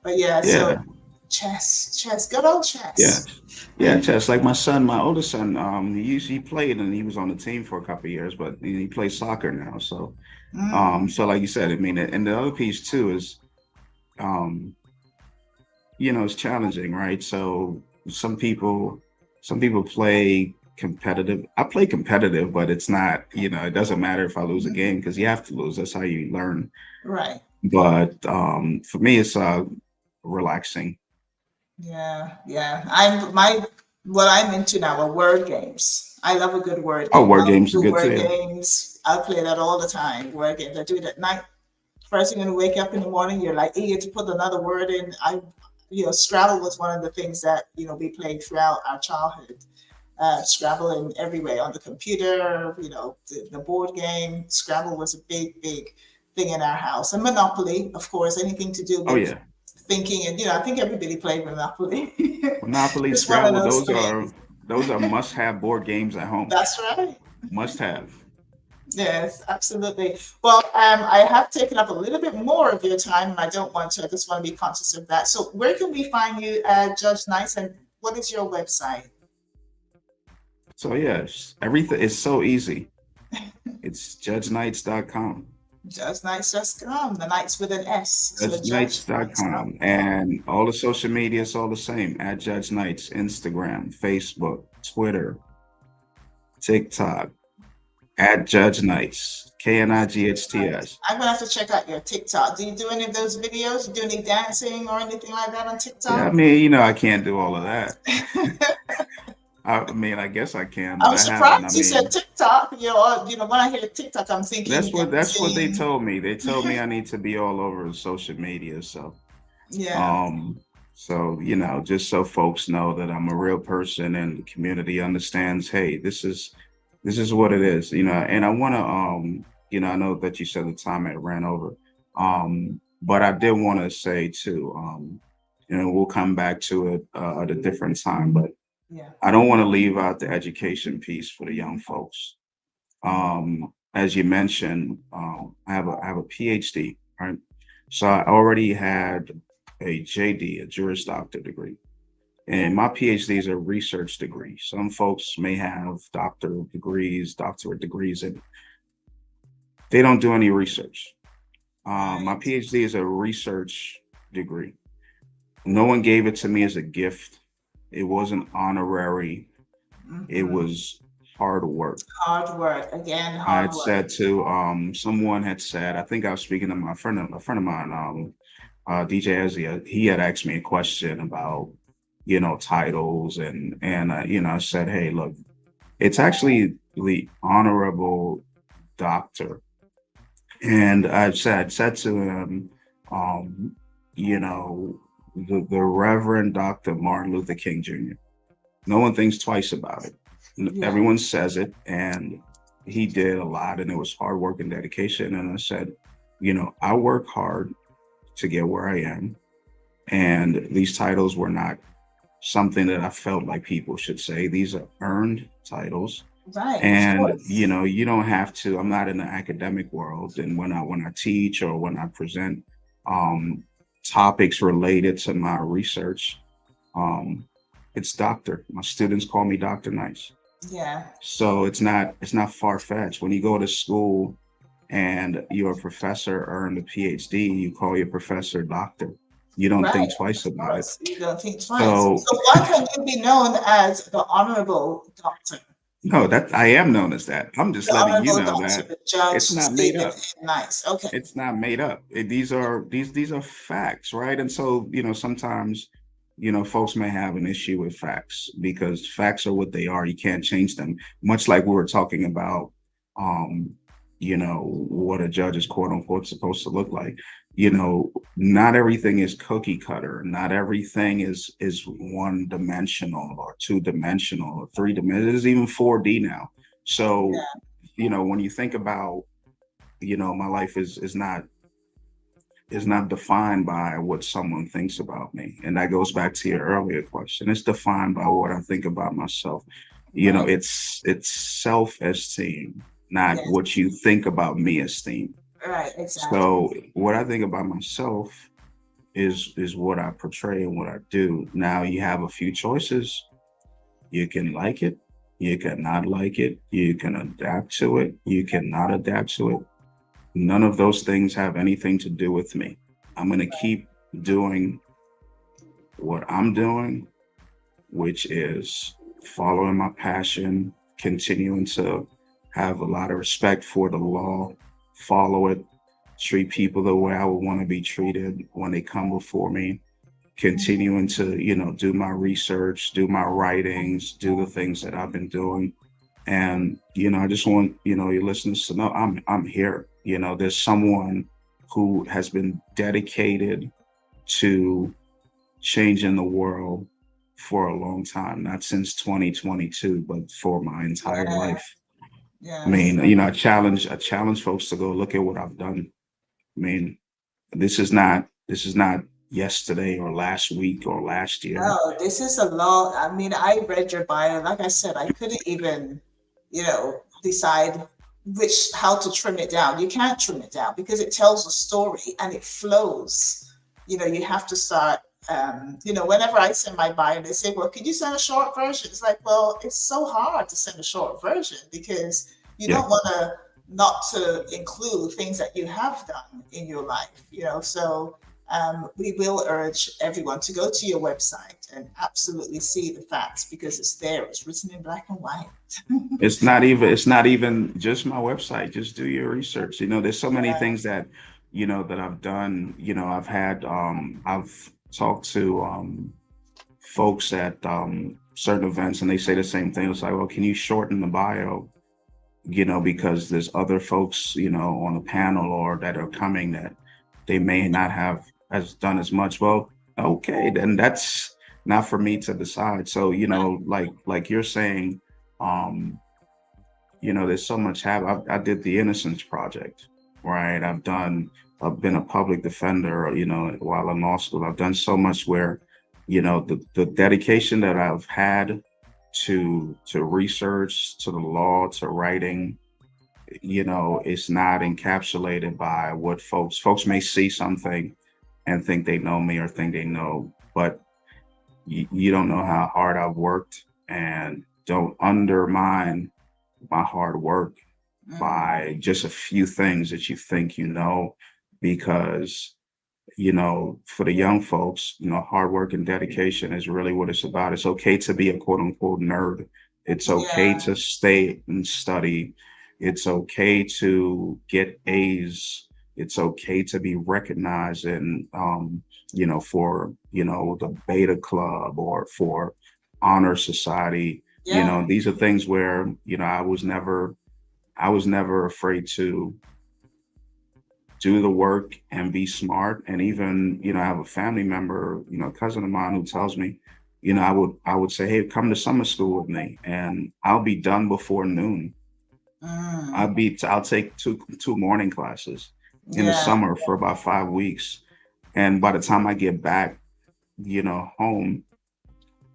But yeah, so Yeah, chess, good old yeah. chess. Yeah, chess. Like my son, my oldest son, he played and he was on the team for a couple of years, but he plays soccer now. So, Mm, so like you said, I mean, and the other piece too is, um, it's challenging, right? So some people, some people play competitive. I play competitive, but it's not, it doesn't matter if I lose a mhm. game because you have to lose. That's how you learn. Right. But for me, it's relaxing. Yeah, yeah. What I'm into now are word games. I love a good word Oh, game. word Love to games are do good word too. games. I play that all the time. Word games. I do it at night. First thing when you wake up in the morning, you're like eager to put another word in. Scrabble was one of the things that we played throughout our childhood. Scrabble in every way on the computer. The board game. Scrabble was a big, big thing in our house, and Monopoly, of course. Anything to do Oh with yeah, thinking, and I think everybody played Monopoly. Monopoly, It's one of Scrabble. those Those are things. those are must-have board games at home. That's right. Must have. Yes, absolutely. Well, I have taken up a little bit more of your time, and I don't want to. I just want to be conscious of that. So, where can we find you, Judge Nice, and what is your website? So yes, everything is so easy. It's judgenights.com. JudgeNice.com. The Nights with an S. So, Judgenights.com. JudgeNice.com. And all the social media is all the same at Judge Nights, Instagram, Facebook, Twitter, TikTok, at Judge Nights, KNIGHTS. I'm gonna have to check out your TikTok. Do you do any of those videos? Do any dancing or anything like that on Yeah, I TikTok? mean, I can't do all of that. I mean, I guess I can, but I'm I haven't. I surprised you said mean, TikTok. When I hear TikTok, I'm thinking that's what they dancing. told me. They told me I need to be all over social media. So Yeah. Um, so, just so folks know that I'm a real person and the community understands, hey, this is what it is, and I wanna I know that you said the time had ran over. But I did want to say too, we'll come back to it at a different time. But Yeah. I don't want to leave out the education piece for the young folks. As you mentioned, I have a PhD, right? So I already had a JD, a Juris Doctor degree, and my PhD is a research degree. Some folks may have doctorate degrees, and they don't do any research. My Right. PhD is a research degree. No one gave it to me as a gift. It wasn't honorary. It Hmm. was hard work. Hard work. Again, I hard had work. said to someone had said, I think I was speaking to a friend of mine, DJ Ezzy. He had asked me a question about titles, and I said, hey, look, it's actually the honorable doctor. And I said to him, um, you know, the Reverend Dr. Martin Luther King Jr. No one thinks twice about it. Yeah. Everyone says it, and he did a lot, and it was hard work and dedication. And I said, I work hard to get where I am, and these titles were not something that I felt like people should say. These are earned titles, Right. Of and course. you don't have to. I'm not in the academic world, and when I teach or when I present um, topics related to my research, um, it's doctor. My students call me Doctor Nice. Yeah. So it's not far fetched. When you go to school and your professor earned a PhD, you call your professor doctor. You don't Right. think twice Of about it. course. You don't think twice. So So why can't you be known as the honorable doctor? no, that I am known as that. I'm just The letting you honorable know doctor, that Judge it's not made Stephen up. N. Nice. Okay. It's not made up. These are facts, right? And so, sometimes, folks may have an issue with facts because facts are what they are. You can't change them. Much like we were talking about, um, what a judge is quote unquote supposed to look like. Not everything is cookie cutter. Not everything is one dimensional or two dimensional or three dimensional. There's even 4D now. So, Yeah. when you think about my life is not defined by what someone thinks about me, and that goes back to your earlier question. It's defined by what I think about myself. Right. It's self-esteem, not Yes. what you think about me esteem. Right. Exactly. So what I think about myself is what I portray and what I do. Now you have a few choices. You can like it, you cannot like it, you can adapt to it, you cannot adapt to it. None of those things have anything to do with me. I'm going to keep doing what I'm doing, which is following my passion, continuing to have a lot of respect for the law, follow it, treat people the way I would want to be treated when they come before me, continuing to, do my research, do my writings, do the things that I've been doing. And I just want your listeners to know I'm here. There's someone who has been dedicated to changing the world for a long time, not since 2022, but for my entire Yeah. life. I Yes. mean, I challenge folks to go look at what I've done. I mean, this is not yesterday or last week or last year. No, this is a long, I mean, I read your bio. Like I said, I couldn't even, decide how to trim it down. You can't trim it down because it tells a story and it flows. You have to start, whenever I send my bio, they say, well, can you send a short version? It's like, well, it's so hard to send a short version because you Yeah. don't want to not to include things that you have done in your life. So we will urge everyone to go to your website and absolutely see the facts because it's there. It's written in black and white. It's not even just my website. Just do your research. There's so many Yeah. things that that I've done. I've talked to folks at certain events, and they say the same thing. It's like, well, can you shorten the bio? Because there's other folks, on the panel or that are coming that they may not have as done as much. Well, okay, then that's not for me to decide. So, like you're saying, um, there's so much I did the Innocence Project. right? I've been a public defender, while in law school. I've done so much where, the dedication that I've had to research, to the law, to writing, it's not encapsulated by what folks may see something and think they know me or think they know, but you don't know how hard I've worked, and don't undermine my hard work Mm, by just a few things that you think because for the young folks, hard work and dedication is really what it's about. It's okay to be a quote unquote nerd. It's okay yeah, to stay and study. It's okay to get A's. It's okay to be recognized and, for, the Beta Club or for Honor Society. yeah, These are things where, I was never afraid to do the work and be smart. And even, I have a family member, cousin of mine who tells me, I would say, hey, come to summer school with me and I'll be done before noon. mm, I'll take two morning classes in the yeah, summer for about 5 weeks. And by the time I get back, home,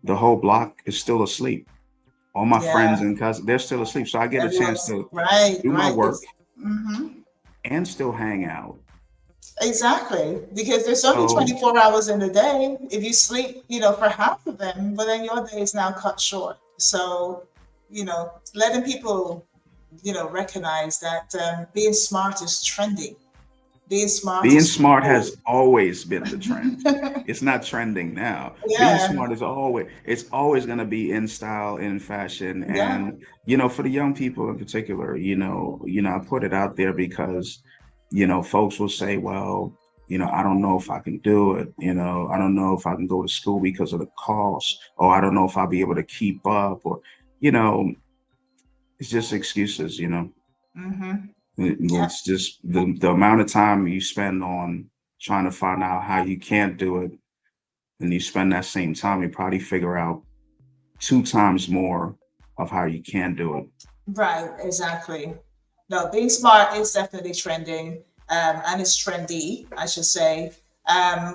the whole block is still asleep. All my friends yeah. and cousins, they're still asleep. So I get a chance Everyone's to right, do my right. work Mm-hmm. and still hang out. Exactly, because there's only So 24 hours in a day. If you sleep, for half of them, but then your day is now cut short. So, letting people, recognize that being smart is trending. Being smart being is smart cool. has always been the trend. It's not trending now. Being Yeah, smart is always going to be in style, in fashion, yeah, and for the young people in particular, I put it out there because folks will say, well, I don't know if I can do it. I don't know if I can go to school because of the cost, or I don't know if I'll be able to keep up, or you know, it's just excuses. mm-hmm. Yeah, It's just the amount of time you spend on trying to find out how you can't do it, and you spend that same time, you probably figure out two times more of how you can do it. right, exactly. No, being smart is definitely trending, and it's trendy, I should say.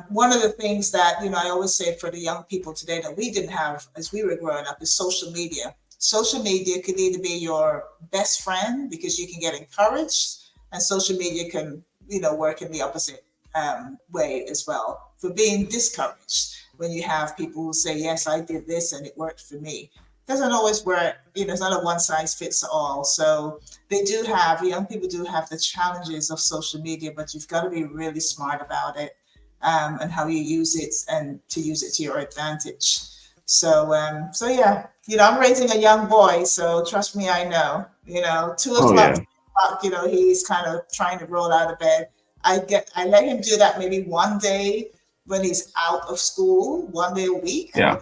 One of the things that I always say for the young people today that we didn't have as we were growing up is social media. Social media could either be your best friend because you can get encouraged, and social media can work in the opposite way as well for being discouraged. When you have people who say, "Yes, I did this and it worked for me," doesn't always work. It's not a one size fits all. So young people do have the challenges of social media, but you've got to be really smart about it, and how you use it and to use it to your advantage. So yeah, I'm raising a young boy, so trust me, I know. 2 o'clock, Oh 3 o'clock, he's kind of trying to roll out of bed. I let him do that maybe one day when he's out of school, one day a week. yeah,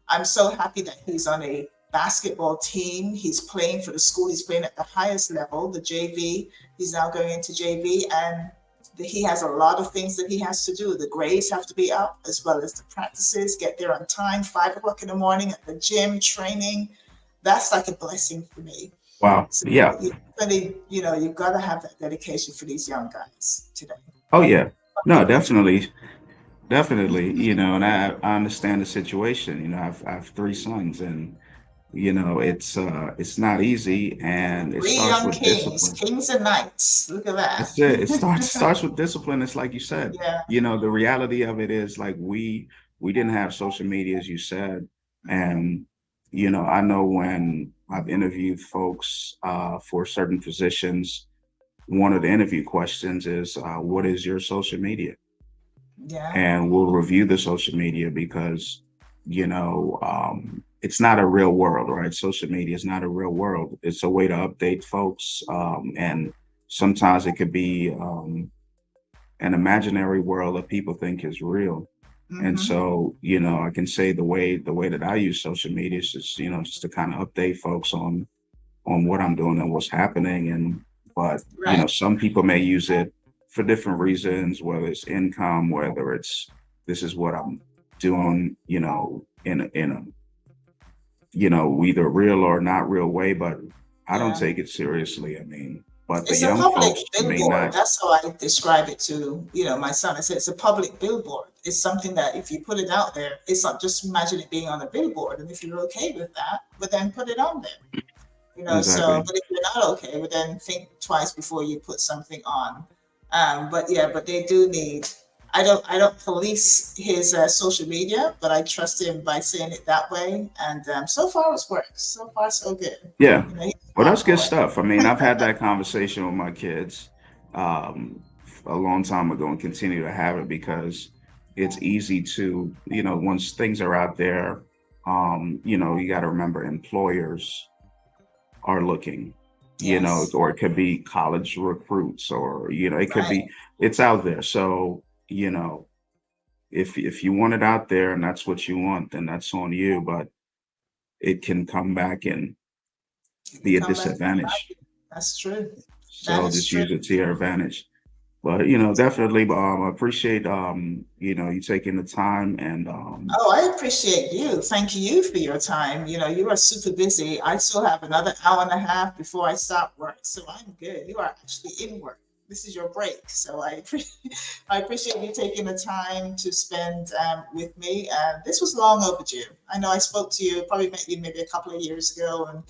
I'm so happy that he's on a basketball team. He's playing for the school. He's playing at the highest level, the JV. He's now going into JV, and he has a lot of things that he has to do. The grades have to be up as well as the practices. Get there on time, 5 o'clock in the morning at the gym training. That's like a blessing for me. wow, So yeah, you really, you've got to have that dedication for these young guys today. oh And yeah, no, definitely, definitely, and I understand the situation. I have three sons, and it's not easy, and it three starts young with kings, discipline. kings and knights. Look at That's it. It that. starts with discipline. It's like you said. Yeah. The reality of it is like we didn't have social media, as you said, Mm-hmm. and I know when I've interviewed folks for certain positions, one of the interview questions is, "What is your social media?" Yeah. And we'll review the social media because it's not a real world, right? Social media is not a real world. It's a way to update folks, and sometimes it could be an imaginary world that people think is real. And Mm-hmm. so, I can say the way that I use social media is just, just to kind of update folks on what I'm doing and what's happening. And but Right. some people may use it for different reasons, whether it's income, whether it's this is what I'm doing, in a either real or not real way. But I don't Yeah. take it seriously. I mean, but the It's a young public folks may billboard. not. That's how I describe it to, my son. I said it's a public billboard. It's something that if you put it out there, it's not just imagine it being on a billboard. And if you're okay with that, but then put it on there. So, Exactly. but if you're not okay, well, then think twice before you put something on. But yeah, but they do need. I don't police his social media, but I trust him by saying it that way. And so far it's worked. So far so good. Yeah. He's a Well, that's smart good boy. stuff. I mean, I've had that conversation with my kids um, a long time ago and continue to have it because it's easy to, once things are out there, you got to remember employers are looking, Yes. or it could be college recruits or, it could Right. be, it's out there. So, if you want it out there and that's what you want, then that's on you, but it can come back and You can be a come back and disadvantage. bite you. That's true. That So is just true. use it to your advantage. But definitely I appreciate you taking the time and Oh, I appreciate you. Thank you for your time. You are super busy. I still have another hour and a half before I start work, so I'm good. You are actually in work. This is your break, so I appreciate you taking the time to spend with me. This was long overdue. I know I spoke to you, probably met you maybe a couple of years ago, and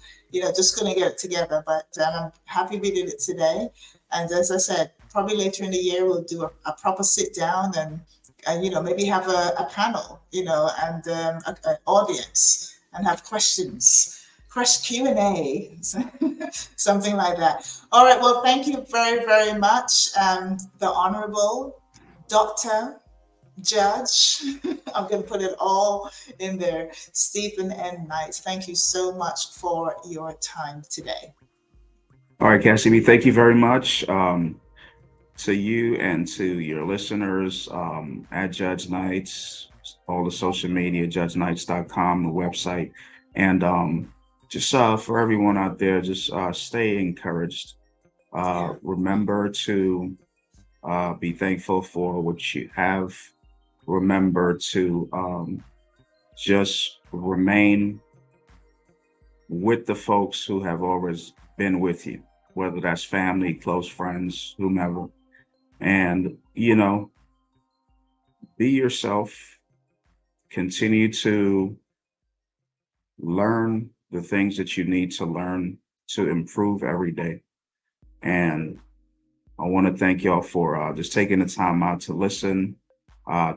just couldn't get it together. But I'm happy we did it today. And as I said, probably later in the year we'll do a proper sit down and maybe have a panel, and an audience, and have questions, Q&A, something like that. All right. Well, thank you very, very much, the Honorable Dr. Judge. I'm going to put it all in there. Stephen N. Knight. Thank you so much for your time today. all right, Cassidy, thank you very much. To you and to your listeners at Judge Knights, all the social media, judgeknights.com, the website. And just for everyone out there, just stay encouraged. Yeah. Remember to be thankful for what you have. Remember to just remain with the folks who have always been with you, whether that's family, close friends, whomever. And, be yourself, continue to learn the things that you need to learn to improve every day. And I want to thank y'all for just taking the time out to listen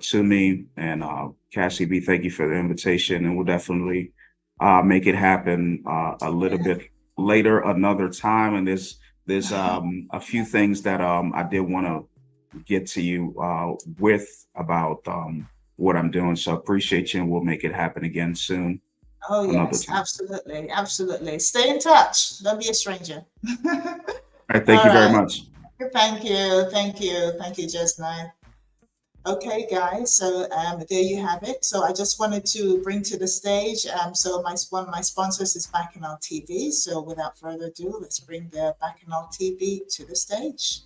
to me. And Cassie B, thank you for the invitation. And we'll definitely make it happen a little Yeah. bit later, another time. And there's a few things that I did want to get to you with about what I'm doing. So I appreciate you, and we'll make it happen again soon, Oh, another yes, time. absolutely. Absolutely. Stay in touch. Don't be a stranger. All right, thank All you very right. much. Thank you. Thank you. Thank you, Jasmine. Okay, guys. So there you have it. So I just wanted to bring to the stage. So one of my sponsors is Bacchanal TV. So without further ado, let's bring the Bacchanal TV to the stage.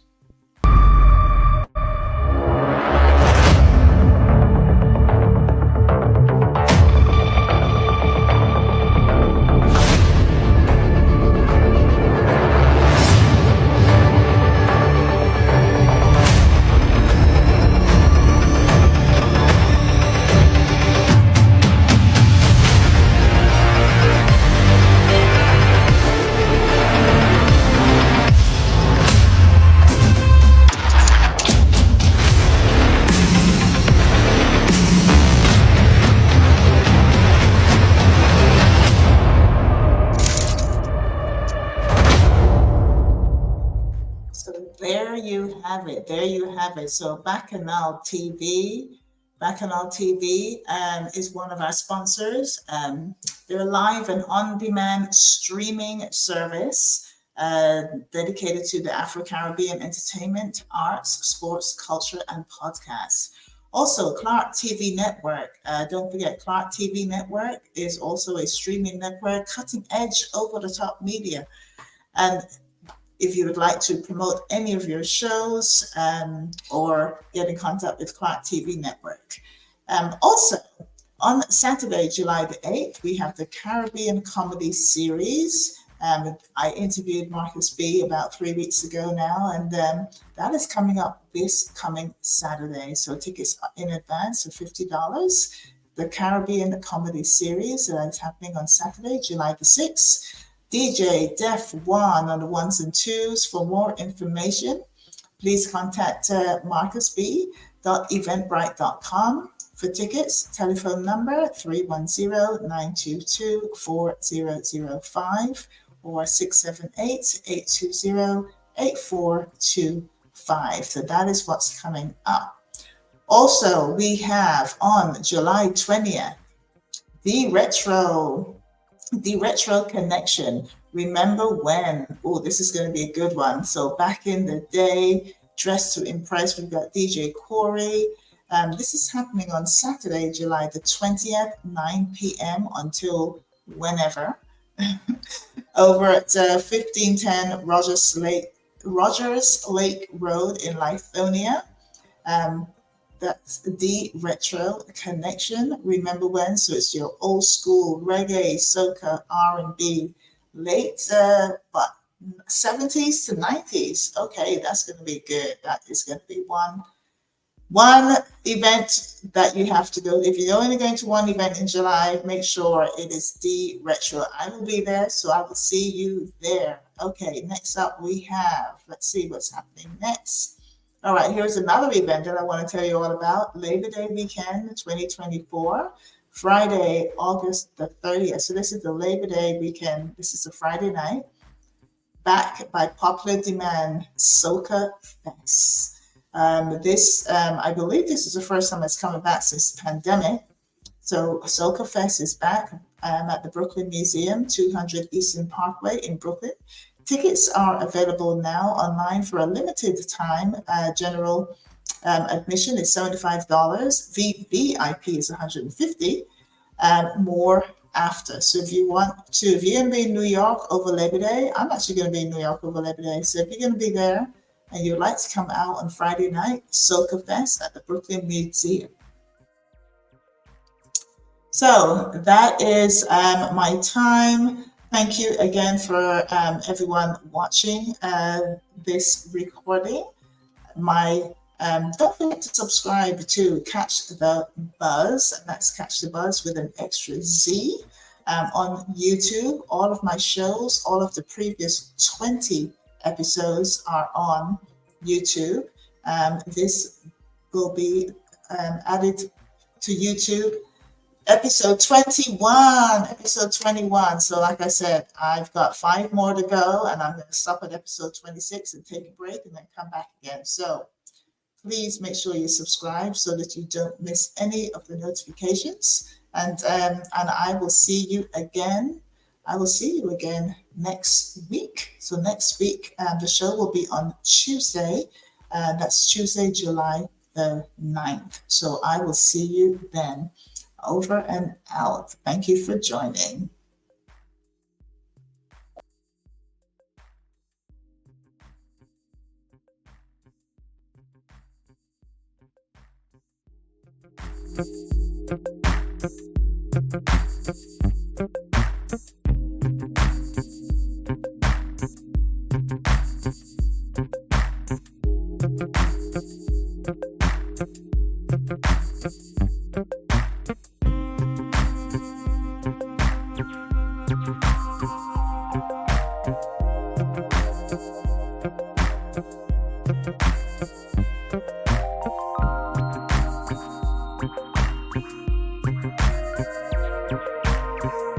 So there you have it. There you have it. So Bacchanal TV is one of our sponsors. They're a live and on-demand streaming service dedicated to the Afro-Caribbean entertainment, arts, sports, culture, and podcasts. Also, Clark TV Network. Don't forget, Clark TV Network is also a streaming network, cutting edge, over the top media. And if you would like to promote any of your shows or get in contact with Clark TV Network. Also, on Saturday, July the 8th, we have the Caribbean Comedy Series I interviewed Marcus B about 3 weeks ago now, and that is coming up this coming Saturday. So tickets in advance are $50. The Caribbean Comedy Series that is happening on Saturday, July the 6th. DJ Def One on the ones and twos. For more information, please contact marcusb.eventbrite.com. For tickets, telephone number 310-922-4005 or 678-820-8425. So that is what's coming up. Also, we have on July 20th, the Retro Connection. Remember when? Oh, this is going to be a good one. So back in the day, Dress to Impress, we've got DJ Corey. This is happening on Saturday, July the 20th, 9 p.m. until whenever. Over at 1510 Rogers Lake Road in Lithonia. That's the Retro Connection. Remember when? So it's your old school reggae, soca, R&B, late 70s to 90s. Okay, that's going to be good. That is going to be one event that you have to go. If you're only going to one event in July, make sure it is the Retro. I will be there, so I will see you there. Okay, next up we have, let's see what's happening next. All right, here's another event that I want to tell you all about. Labor Day weekend 2024, Friday, August the 30th. So this is the Labor Day weekend. This is a Friday night. Back by popular demand, Soca Fest. I believe this is the first time it's coming back since the pandemic. So Soca Fest is back at the Brooklyn Museum, 200 Eastern Parkway in Brooklyn. Tickets are available now online for a limited time. General admission is $75. VIP is $150. More after. So if you're going to be in New York over Labor Day, I'm actually going to be in New York over Labor Day. So if you're going to be there and you'd like to come out on Friday night, Soca Fest at the Brooklyn Museum. So that is my time. Thank you again for everyone watching this recording. Don't forget to subscribe to Catch the Buzz, and that's Catch the Buzz with an extra Z on YouTube. All of my shows, all of the previous 20 episodes are on YouTube. This will be added to YouTube. Episode 21. So like I said, I've got 5 more to go, and I'm going to stop at episode 26 and take a break and then come back again. So please make sure you subscribe so that you don't miss any of the notifications. And I will see you again. Next week. So next week, the show will be on Tuesday. That's Tuesday, July the 9th. So I will see you then. Over and out. Thank you for joining.